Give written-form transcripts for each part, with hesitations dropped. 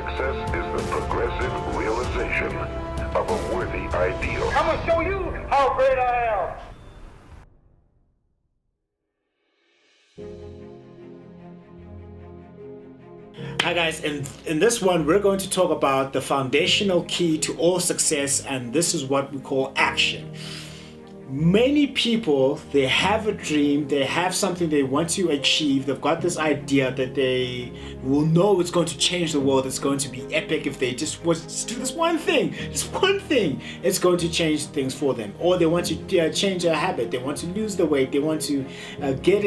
Success is the progressive realization of a worthy ideal. I'm gonna show you how great I am. Hi guys, in this one we're going to talk about the foundational key to all success, and this is what we call action. Many people, they have a dream, they have something they want to achieve, they've got this idea that they will know it's going to change the world, it's going to be epic if they just do this one thing, it's going to change things for them. Or they want to change a habit, they want to lose the weight, they want to get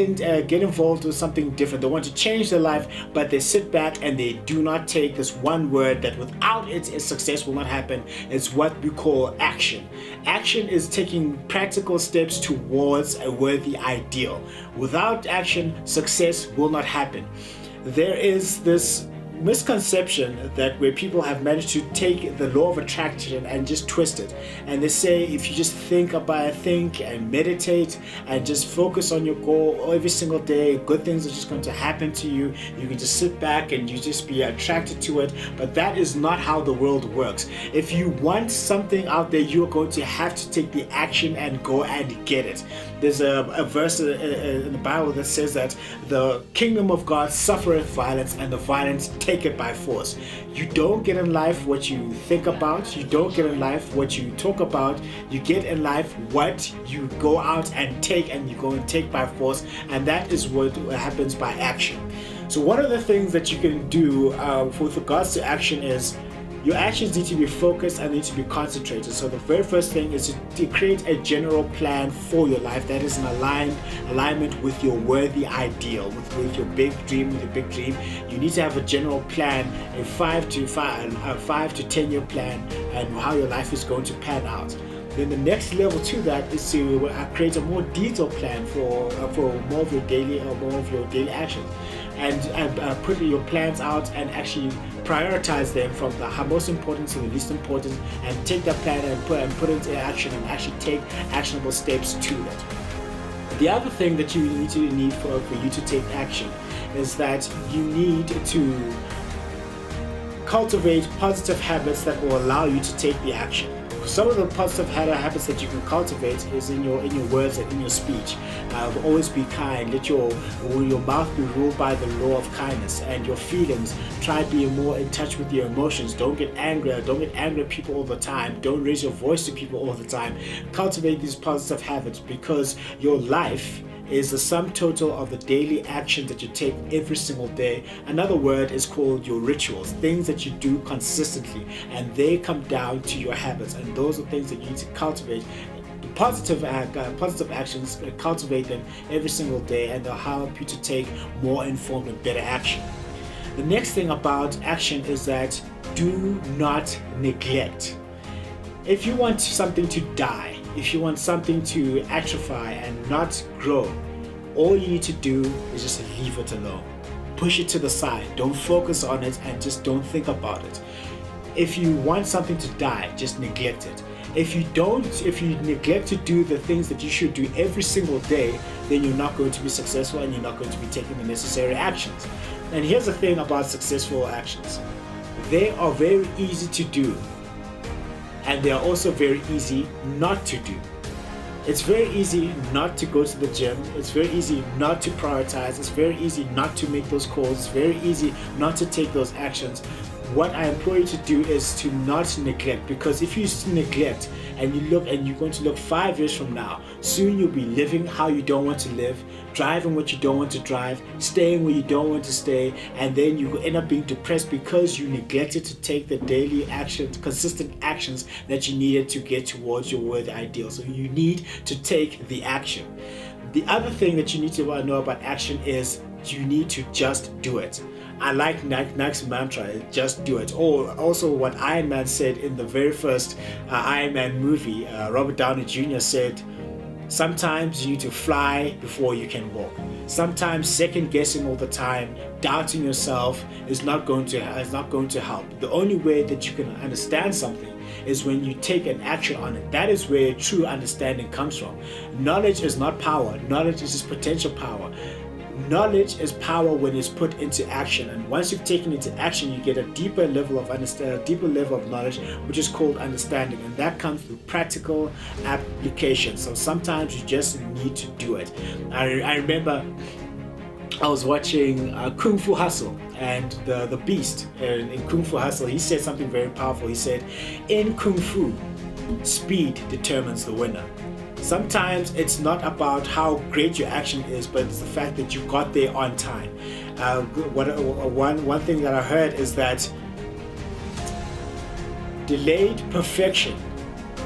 involved with something different, they want to change their life, but they sit back and they do not take this one word that without it, success will not happen. It's what we call action. Action is taking practical steps towards a worthy ideal. Without action, success will not happen. There is this misconception that where people have managed to take the law of attraction and just twist it, and they say if you just think and meditate and just focus on your goal every single day, good things are just going to happen to you. You can just sit back and you just be attracted to it. But that is not how the world works. If you want something out there, you're going to have to take the action and go and get it. There's a verse in the Bible that says that the kingdom of God suffereth violence, and the violence take it by force. You don't get in life what you think about, you don't get in life what you talk about, you get in life what you go out and take, and you go and take by force, and that is what happens by action. So one of the things that you can do with regards to action is your actions need to be focused and need to be concentrated. So the very first thing is to create a general plan for your life that is in alignment with your worthy ideal, with your big dream. You need to have a general plan, a 5 to 10 year plan, and how your life is going to pan out. Then the next level to that is to create a more detailed plan for more of your daily actions, and put your plans out and actually prioritize them from the most important to the least important, and take that plan and put it into action and actually take actionable steps to that. The other thing that you need for you to take action is that you need to cultivate positive habits that will allow you to take the action. Some of the positive habits that you can cultivate is in your words and in your speech. Always be kind. Let your mouth be ruled by the law of kindness, and your feelings. Try being more in touch with your emotions. Don't get angry. Don't get angry at people all the time. Don't raise your voice to people all the time. Cultivate these positive habits, because your life is the sum total of the daily actions that you take every single day. Another word is called your rituals, things that you do consistently, and they come down to your habits, and those are things that you need to cultivate. Positive actions, cultivate them every single day, and they'll help you to take more informed and better action. The next thing about action is that do not neglect. If you want something to die, if you want something to atrophy and not grow, all you need to do is just leave it alone. Push it to the side. Don't focus on it, and just don't think about it. If you want something to die, just neglect it. If you neglect to do the things that you should do every single day, then you're not going to be successful, and you're not going to be taking the necessary actions. And here's the thing about successful actions. They are very easy to do, and they are also very easy not to do. It's very easy not to go to the gym. It's very easy not to prioritize. It's very easy not to make those calls. It's very easy not to take those actions. What I implore you to do is to not neglect, because if you neglect and you're going to look 5 years from now, soon you'll be living how you don't want to live, driving what you don't want to drive, staying where you don't want to stay, and then you end up being depressed because you neglected to take the daily actions, consistent actions that you needed to get towards your worthy ideal. So you need to take the action. The other thing that you need to know about action is you need to just do it. I like Nike's mantra, just do it. Or also what Iron Man said in the very first Iron Man movie, Robert Downey Jr. said, sometimes you need to fly before you can walk. Sometimes second guessing all the time, doubting yourself is not going to help. The only way that you can understand something is when you take an action on it. That is where true understanding comes from. Knowledge is not power. Knowledge is just potential power. Knowledge is power when it's put into action, and once you've taken it into action, you get a deeper level of knowledge, which is called understanding, and that comes through practical application. So sometimes you just need to do it. I remember I was watching Kung Fu Hustle, and the Beast in Kung Fu Hustle, he said something very powerful. He said, in Kung Fu, speed determines the winner. Sometimes it's not about how great your action is, but it's the fact that you got there on time. One thing that I heard is that delayed perfection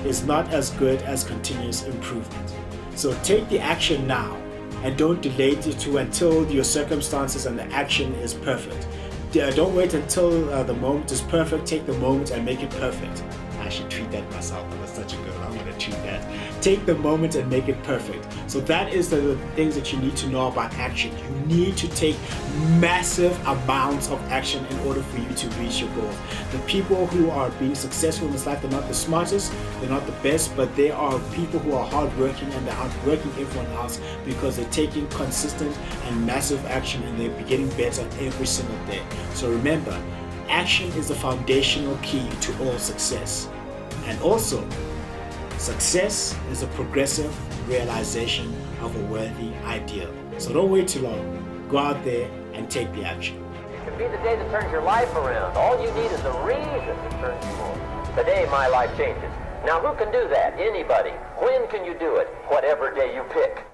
is not as good as continuous improvement. So take the action now and don't delay it to until your circumstances and the action is perfect. Don't wait until the moment is perfect. Take the moment and make it perfect. I should tweet that myself. That's such a good one. I'm going to tweet that. Take the moment and make it perfect. So that is the things that you need to know about action. You need to take massive amounts of action in order for you to reach your goals. The people who are being successful in this life, they're not the smartest, they're not the best, but they are people who are hardworking, and they're outworking everyone else because they're taking consistent and massive action, and they're getting better every single day. So remember, action is the foundational key to all success. And also, success is a progressive realization of a worthy ideal. So don't wait too long. Go out there and take the action. It can be the day that turns your life around. All you need is a reason to turn you on. Today, my life changes. Now, who can do that? Anybody. When can you do it? Whatever day you pick.